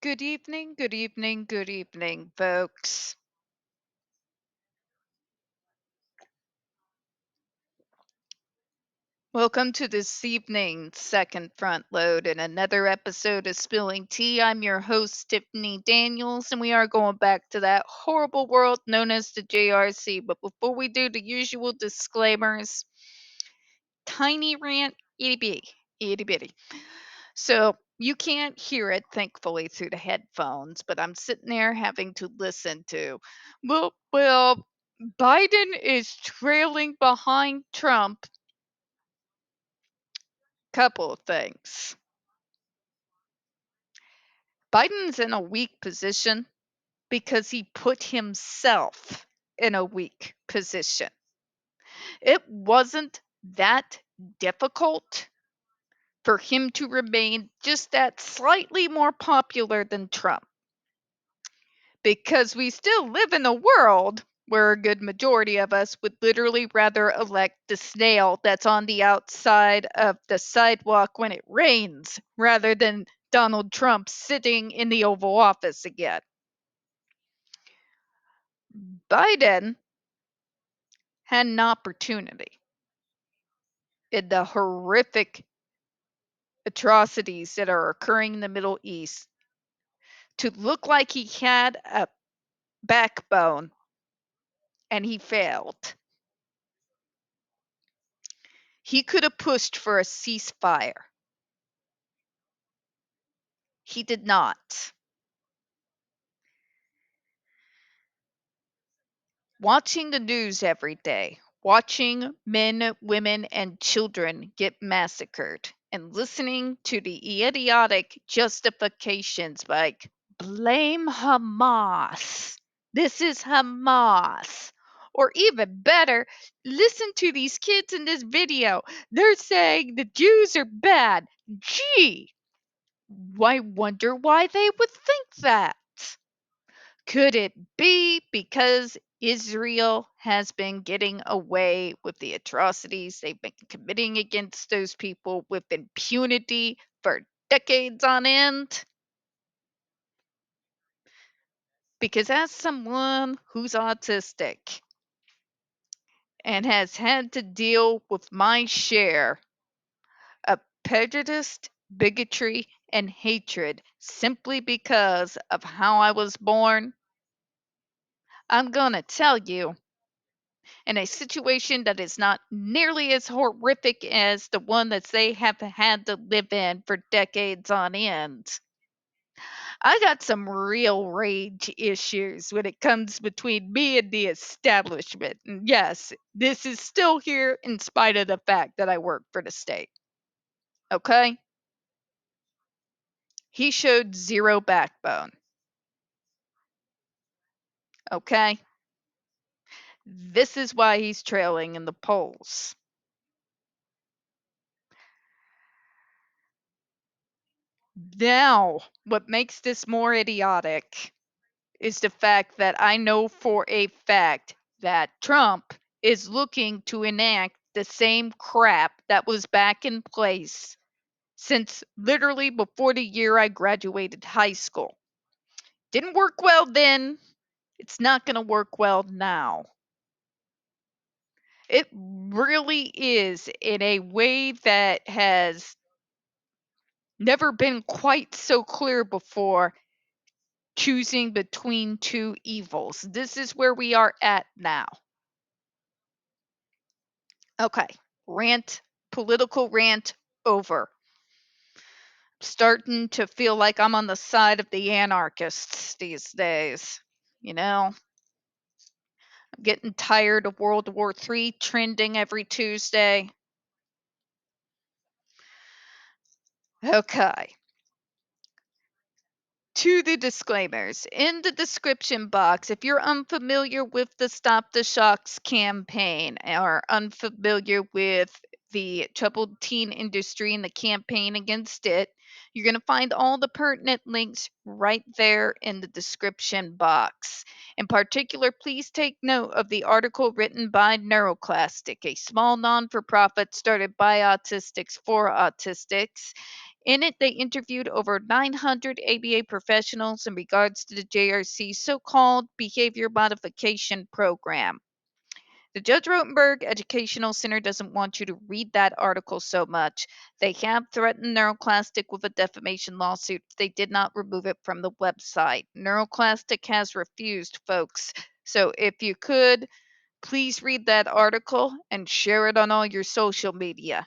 Good evening, good evening, good evening, folks. Welcome to this evening's second front load and another episode of Spilling Tea. I'm your host, Tiffany Daniels, and we are going back to that horrible world known as the JRC. But before we do the usual disclaimers, tiny rant, itty bitty, itty bitty. So you can't hear it, thankfully, through the headphones, but I'm sitting there having to listen to, well, Biden is trailing behind Trump. Couple of things. Biden's in a weak position because he put himself in a weak position. It wasn't that difficult for him to remain just that slightly more popular than Trump. Because we still live in a world where a good majority of us would literally rather elect the snail that's on the outside of the sidewalk when it rains rather than Donald Trump sitting in the Oval Office again. Biden had an opportunity in the horrific atrocities that are occurring in the Middle East to look like he had a backbone, and he failed. He could have pushed for a ceasefire. He did not. Watching the news every day, watching men, women, and children get massacred, and listening to the idiotic justifications like, blame Hamas. This is Hamas. Or even better, listen to these kids in this video. They're saying the Jews are bad. Gee, I wonder why they would think that. Could it be because Israel has been getting away with the atrocities they've been committing against those people with impunity for decades on end? Because as someone who's autistic and has had to deal with my share of prejudice, bigotry, and hatred simply because of how I was born, I'm going to tell you, in a situation that is not nearly as horrific as the one that they have had to live in for decades on end. I got some real rage issues when it comes between me and the establishment. And yes, this is still here in spite of the fact that I work for the state. Okay? He showed zero backbone. Okay? This is why he's trailing in the polls. Now, what makes this more idiotic is the fact that I know for a fact that Trump is looking to enact the same crap that was back in place since literally before the year I graduated high school. Didn't work well then. It's not going to work well now. It really is in a way that has never been quite so clear before, choosing between two evils. This is where we are at now. Okay, political rant over. Starting to feel like I'm on the side of the anarchists these days. You know, I'm getting tired of World War III trending every Tuesday. Okay. To the disclaimers in the description box, if you're unfamiliar with the Stop the Shocks campaign or unfamiliar with the troubled teen industry and the campaign against it, you're going to find all the pertinent links right there in the description box. In particular, please take note of the article written by NeuroClastic, a small non for profit started by autistics for autistics, In it, they interviewed over 900 ABA professionals in regards to the JRC's so-called behavior modification program. The Judge Rotenberg Educational Center doesn't want you to read that article so much. They have threatened NeuroClastic with a defamation lawsuit if they did not remove it from the website. NeuroClastic has refused, folks. So if you could, please read that article and share it on all your social media.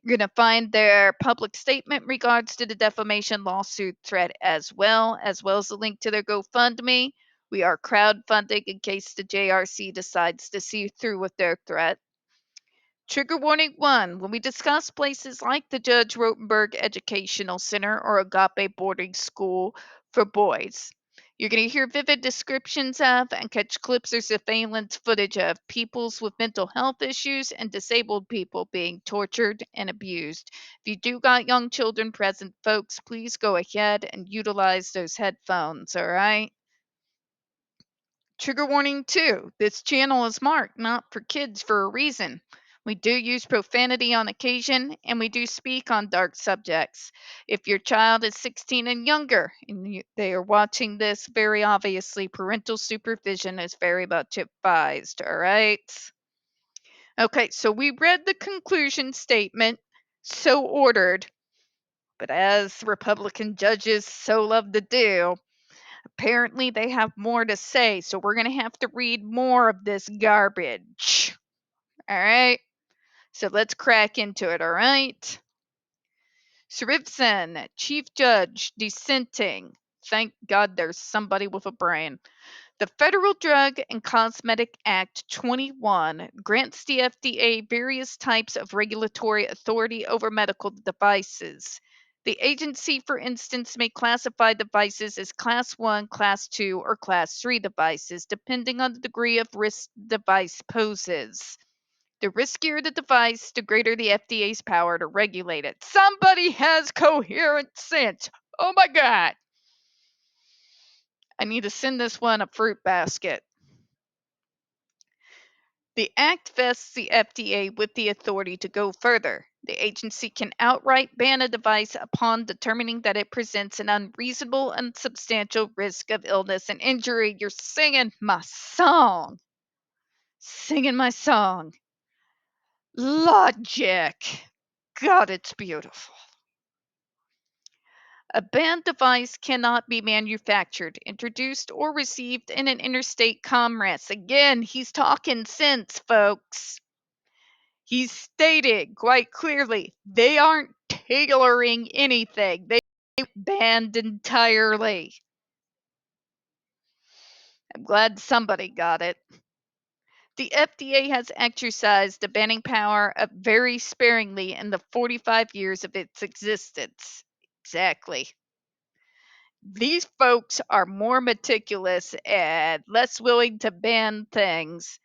You're going to find their public statement in regards to the defamation lawsuit threat as well as a link to their GoFundMe. We are crowdfunding in case the JRC decides to see through with their threat. Trigger warning 1. When we discuss places like the Judge Rotenberg Educational Center or Agape Boarding School for Boys, you're going to hear vivid descriptions of and catch clips or surveillance footage of peoples with mental health issues and disabled people being tortured and abused. If you do got young children present, folks, please go ahead and utilize those headphones, all right? Trigger warning 2. This channel is marked not for kids for a reason. We do use profanity on occasion, and we do speak on dark subjects. If your child is 16 and younger, and they are watching this, very obviously parental supervision is very much advised, all right? Okay, so we read the conclusion statement, so ordered, but as Republican judges so love to do, apparently they have more to say, so we're going to have to read more of this garbage. All right? So let's crack into it, all right? Srivsen, Chief Judge, dissenting. Thank God there's somebody with a brain. The Federal Drug and Cosmetic Act 21 grants the FDA various types of regulatory authority over medical devices. The agency, for instance, may classify devices as Class 1, Class 2, or Class 3 devices, depending on the degree of risk the device poses. The riskier the device, the greater the FDA's power to regulate it. Somebody has coherent sense. Oh my God. I need to send this one a fruit basket. The Act vests the FDA with the authority to go further. The agency can outright ban a device upon determining that it presents an unreasonable and substantial risk of illness and injury. You're singing my song. Singing my song. Logic. God, it's beautiful. A banned device cannot be manufactured, introduced, or received in an interstate commerce. Again, he's talking sense, folks. He's stated quite clearly they aren't tailoring anything. They banned entirely. I'm glad somebody got it. The FDA has exercised the banning power very sparingly in the 45 years of its existence. Exactly. These folks are more meticulous and less willing to ban things.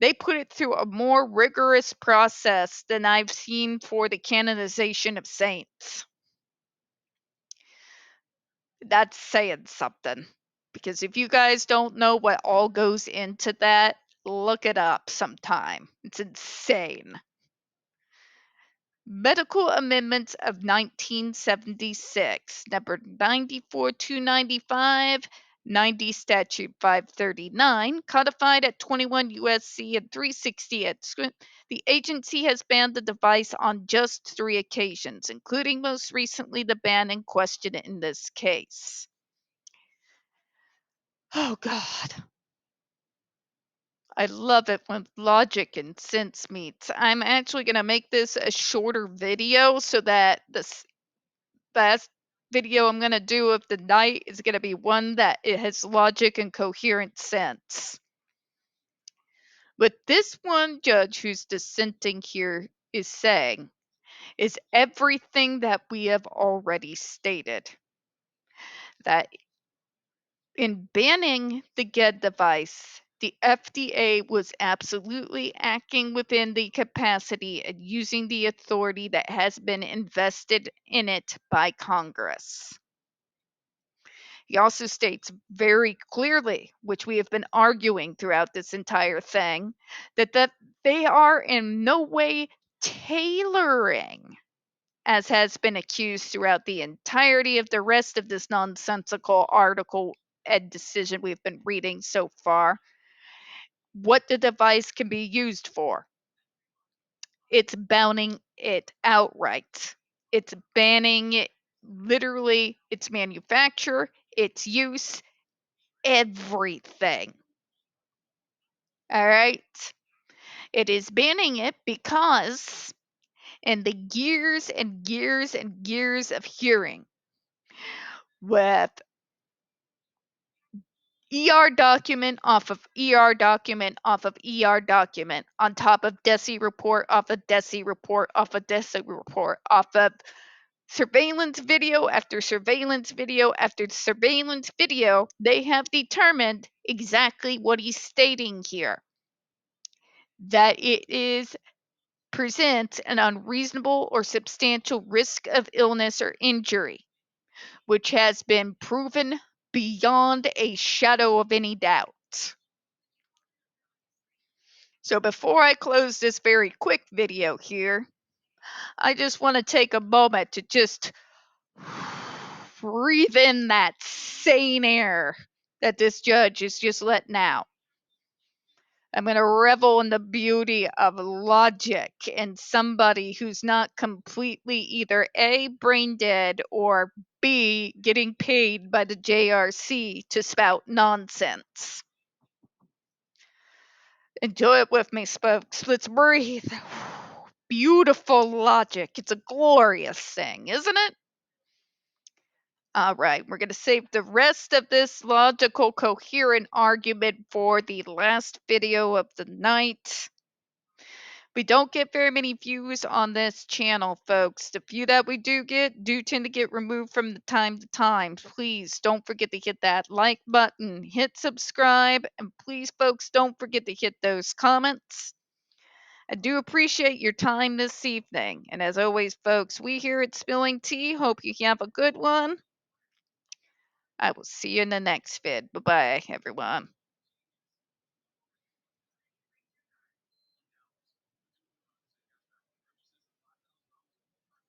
They put it through a more rigorous process than I've seen for the canonization of saints. That's saying something. Because if you guys don't know what all goes into that, look it up sometime. It's insane. Medical Amendments of 1976, number 94-295, 90 Statute 539, codified at 21 USC and 360 at the agency has banned the device on just 3 occasions, including most recently the ban in question in this case. Oh, God. I love it when logic and sense meets. I'm actually going to make this a shorter video so that the last video I'm going to do of the night is going to be one that it has logic and coherent sense. But this one judge who's dissenting here is saying is everything that we have already stated. That in banning the GED device, the FDA was absolutely acting within the capacity and using the authority that has been invested in it by Congress. He also states very clearly, which we have been arguing throughout this entire thing, that they are in no way tailoring as has been accused throughout the entirety of the rest of this nonsensical article and decision we've been reading so far, what the device can be used for. It's banning it outright. It's banning it, literally its manufacture, its use, everything. All right? It is banning it because in the years and years and years of hearing with ER document off of ER document off of ER document on top of DESI report off of DESI report off of DESI report off of surveillance video after surveillance video after surveillance video, they have determined exactly what he's stating here. That it is presents an unreasonable or substantial risk of illness or injury, which has been proven beyond a shadow of any doubt. So before I close this very quick video here, I just want to take a moment to just breathe in that sane air that this judge is just letting out. I'm going to revel in the beauty of logic and somebody who's not completely either A, brain dead, or B, getting paid by the JRC to spout nonsense. Enjoy it with me, folks. Let's breathe. Beautiful logic. It's a glorious thing, isn't it? All right, we're going to save the rest of this logical, coherent argument for the last video of the night. We don't get very many views on this channel, folks. The few that we do get do tend to get removed from the time to time. Please don't forget to hit that like button, hit subscribe, and please, folks, don't forget to hit those comments. I do appreciate your time this evening. And as always, folks, we here at Spilling Tea hope you have a good one. I will see you in the next vid. Bye-bye, everyone.